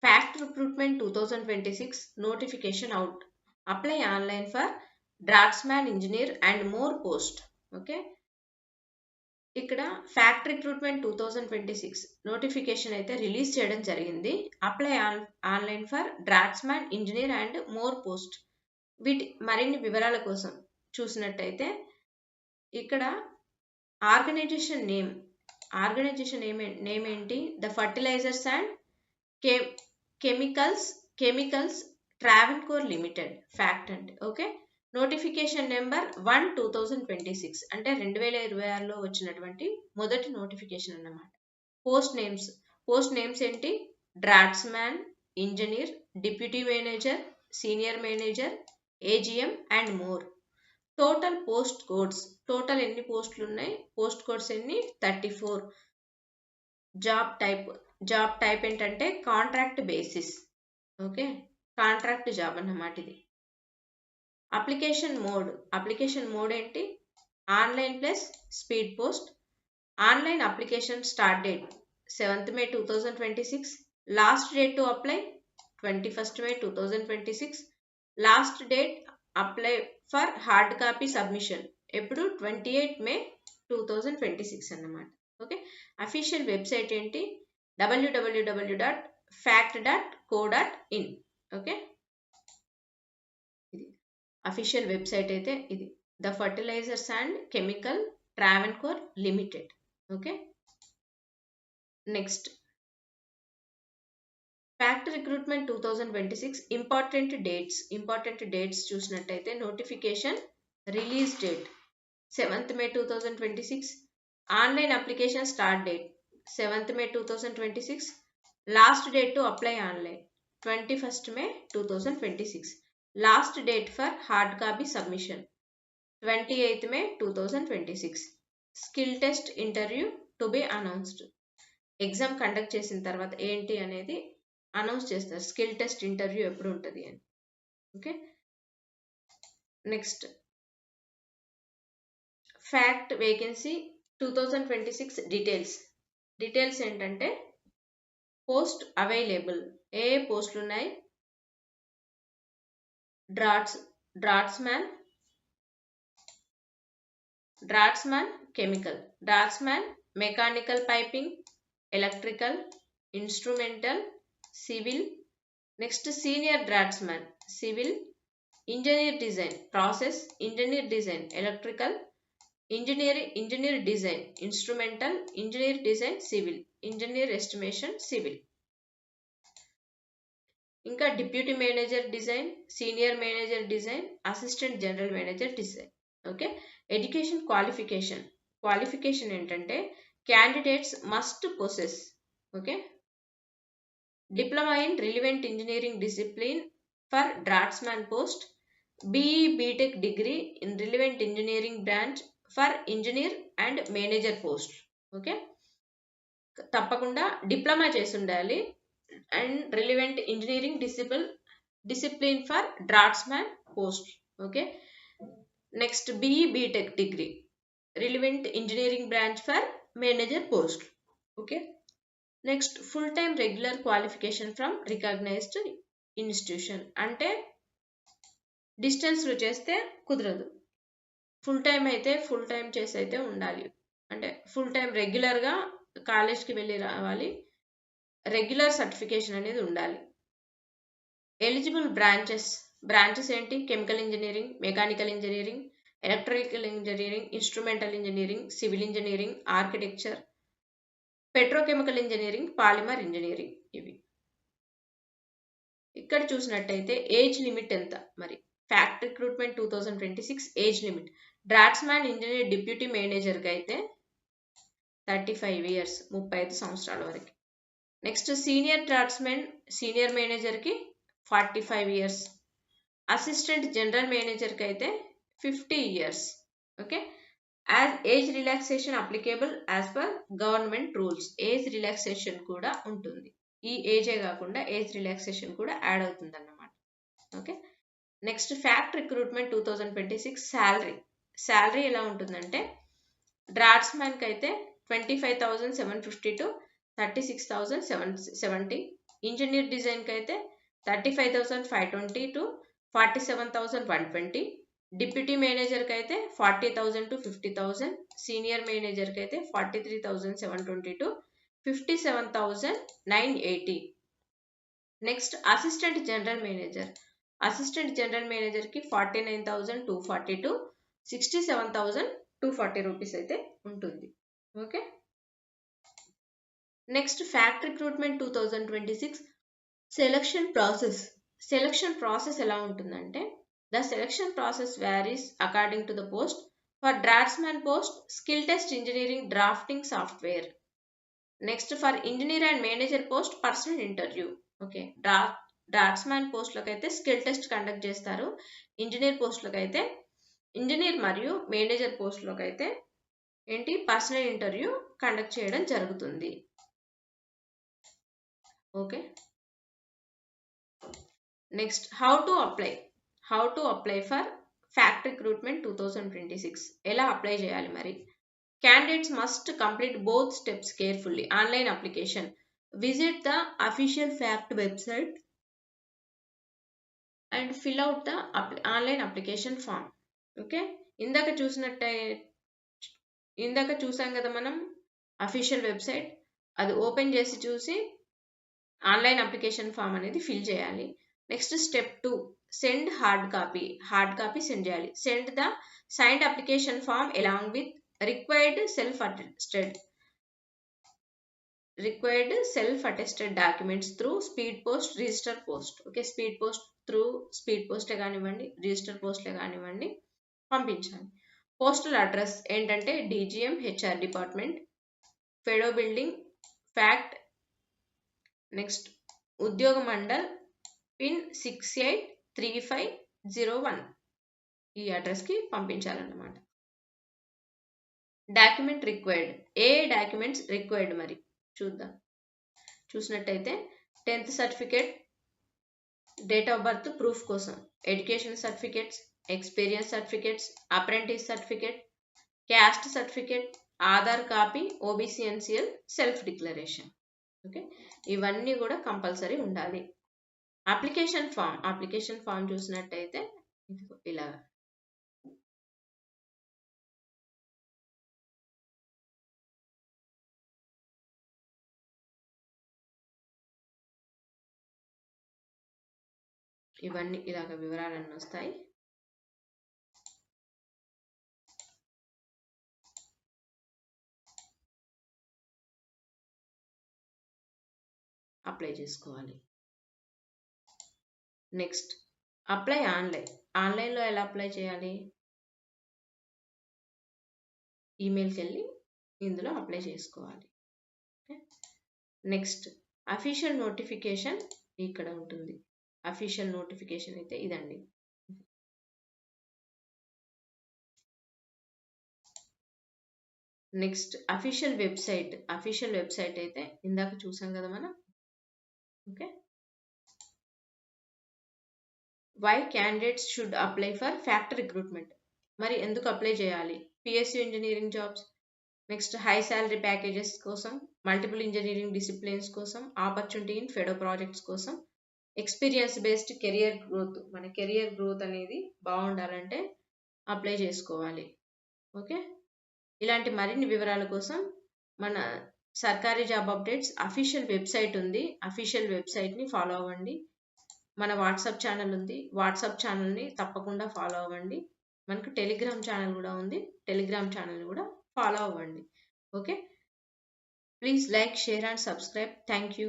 Fact Recruitment 2026 notification out. Apply online for draftsman, engineer and more post. Okay. ఇక్కడ FACT recruitment 2026 notification అయితే release చేయడం జరిగింది. Apply online for draftsman, engineer and more post. వీటి మరిన్ని వివరాల కోసం చూసినట్టయితే ఇక్కడ ఆర్గనైజేషన్ నేమ్ ఏంటి? The fertilisers and chemicals Travancore limited FACT అంటే. ఓకే. నోటిఫికేషన్ నెంబర్ 1/2026 అంటే 2026లో వచ్చినటువంటి మొదటి నోటిఫికేషన్ అన్నమాట. పోస్ట్ నేమ్స్ ఏంటి? Draftsman, engineer, deputy manager, senior manager, AGM and more. Total post codes, total ఎన్ని పోస్టులు ఉన్నాయి? పోస్ట్ కోడ్స్ ఎన్ని? 34. జాబ్ టైప్ ఏంటంటే contract basis. Okay, contract job అన్నమాట ఇది. అప్లికేషన్ మోడ్ ఏంటి? Online plus speed post. Online application start date 7th May 2026. Last date to apply 21st May 2026. Last date apply for hard copy submission ఎప్పుడు? 28 May 2026 అన్నమాట. Okay. Official website ఏంటి? www.fact.co.in. Okay, ఇది official website అయితే ఇది. The fertilisers and chemical Travancore limited. Okay. Next FACT recruitment 2026 important dates చూసినట్టయితే notification release date 7th May 2026. Online application start date 7th May 2026. Last date to apply online 21st May 2026. Last date for hard copy submission 28th May 2026. Skill test interview to be announced. Exam conduct చేసిన తర్వాత ఏంటి అనేది announce చేస్తారు. Skill test interview ఎప్పుడు ఉంటుంది అని. Okay. Next FACT vacancy 2026 details ఏంటంటే post available. ఏ పోస్టులు ఉన్నాయి? Draftsman chemical, draftsman mechanical piping, electrical, instrumental, civil. Next senior draftsman civil, engineer design process, engineer design electrical, engineer design instrumental, engineer design civil, engineer estimation civil. ఇంకా deputy manager design, senior manager design, assistant general manager design. Okay. Education qualification ఏంటంటే candidates must possess. Okay, diploma in relevant engineering discipline for draftsman post, BE BTech degree in relevant engineering branch for engineer and manager post. Okay, తప్పకుండా diploma చేసి ఉండాలి and relevant engineering discipline for draftsman post. Okay. Next BE BTech degree relevant engineering branch for manager post. Okay. Next full time regular qualification from recognised institution. అంటే డిస్టెన్స్లో చేస్తే కుదరదు. Full time చేసి అయితే ఉండాలి. అంటే ఫుల్ టైం రెగ్యులర్గా కాలేజ్కి వెళ్ళి రావాలి. రెగ్యులర్ సర్టిఫికేషన్ అనేది ఉండాలి. ఎలిజిబుల్ బ్రాంచెస్ ఏంటి? Chemical engineering, mechanical engineering, electrical engineering, instrumental engineering, civil engineering, architecture, petrochemical engineering, polymer engineering. ఇవి ఇక్కడ చూసినట్టయితే ఏజ్ లిమిట్ ఎంత మరి? Fact recruitment 2026 age limit draughtsman, engineer, deputy మేనేజర్కి అయితే 35 years 35 సంవత్సరాల వరకు. నెక్స్ట్ సీనియర్ డ్రాఫ్ట్స్మెన్, సీనియర్ మేనేజర్కి 45 years. అసిస్టెంట్ జనరల్ మేనేజర్కి అయితే 50 years. Okay. As age relaxation applicable as per government rules. Age relaxation కూడా ఉంటుంది. ఈ ఏజే కాకుండా ఏజ్ రిలాక్సేషన్ కూడా యాడ్ అవుతుంది అన్నమాట. Okay. Next FACT recruitment 2026 salary ఎలా ఉంటుందంటే డ్రాఫ్ట్స్మ్యాన్కి అయితే 25,750 to 36,770. ఇంజనీర్ డిజైన్కి అయితే 35,520 to 47,120. డిప్యూటీ మేనేజర్కి అయితే 40,000 to 50,000. సీనియర్ మేనేజర్కి అయితే 43,720 to 57,980. Next assistant general manager. Assistant general మేనేజర్కి 49,240 to 67,240 రూపీస్ అయితే ఉంటుంది. Okay, next FACT recruitment 2026 selection process. Selection process ఎలా ఉంటుందంటే the selection process varies according to the post. For draftsmen post skill test engineering drafting software. Next for engineer and manager post personal interview. Okay, draftsmen పోస్ట్లకు అయితే skill test conduct చేస్తారు. Engineer పోస్ట్లకు అయితే engineer మరియు manager పోస్ట్లకు అయితే ఏంటి personal interview conduct చేయడం జరుగుతుంది. Okay, next how to apply for FACT recruitment 2026. ఎలా అప్లై చేయాలి మరి? Candidates must complete both steps carefully. Online application. Visit the official FACT website and fill out the online application form. Okay, ఇందాక చూసాం కదా మనం official website. అది ఓపెన్ చేసి చూసి ఆన్లైన్ అప్లికేషన్ ఫామ్ అనేది ఫిల్ చేయాలి. Next step 2, send hard copy send చేయాలి. Send the signed application form along with required self attested documents through speed post, register post. Okay, speed పోస్టే కానివ్వండి, register పోస్ట్లే కానివ్వండి పంపించాలి. పోస్టల్ అడ్రస్ ఏంటంటే DGM HR department, FEDO building, FACT. Next Udyogamandal, pin 683501. ఈ అడ్రస్కి పంపించాలన్నమాట. Document required. ఏ డాక్యుమెంట్స్ రిక్వైర్డ్ మరి చూసినట్టయితే 10th certificate, date of birth proof కోసం education certificates, experience certificates, apprentice certificate, caste certificate, Aadhaar copy, OBC NCL self declaration. Okay, ఇవన్నీ కూడా compulsory ఉండాలి. అప్లికేషన్ ఫామ్ చూసినట్టయితే ఇలా ఇవన్నీ ఇలాగ వివరాలన్నీ వస్తాయి. అప్లై చేసుకోవాలి. నెక్స్ట్ అప్లై ఆన్లైన్లో ఎలా అప్లై చేయాలి? ఈమెయిల్కి వెళ్ళి ఇందులో అప్లై చేసుకోవాలి. నెక్స్ట్ అఫీషియల్ నోటిఫికేషన్ ఇక్కడ ఉంటుంది. అఫీషియల్ నోటిఫికేషన్ అయితే ఇదండి. నెక్స్ట్ అఫీషియల్ వెబ్సైట్ అయితే ఇందాక చూసాం కదా మనం. Okay, why candidates should apply for FACT recruitment. మరి ఎందుకు అప్లై చేయాలి? PSU engineering jobs, next high salary packages కోసం, మల్టిపుల్ ఇంజనీరింగ్ డిసిప్లిన్స్ కోసం, ఆపర్చునిటీ ఇన్ ఫెడో ప్రాజెక్ట్స్ కోసం, ఎక్స్పీరియన్స్ బేస్డ్ కెరియర్ గ్రోత్. మన కెరియర్ గ్రోత్ అనేది బాగుండాలంటే అప్లై చేసుకోవాలి. ఓకే, ఇలాంటి మరిన్ని వివరాల కోసం మన సర్కారీ జాబ్ అప్డేట్స్ అఫీషియల్ వెబ్సైట్ ఉంది. అఫీషియల్ వెబ్సైట్ని ఫాలో అవ్వండి. మన వాట్సాప్ ఛానల్ ఉంది. వాట్సాప్ ఛానల్ని తప్పకుండా ఫాలో అవ్వండి. మనకు టెలిగ్రామ్ ఛానల్ కూడా ఉంది. టెలిగ్రామ్ ఛానల్ని కూడా ఫాలో అవ్వండి. Okay, please like, share and subscribe. Thank you.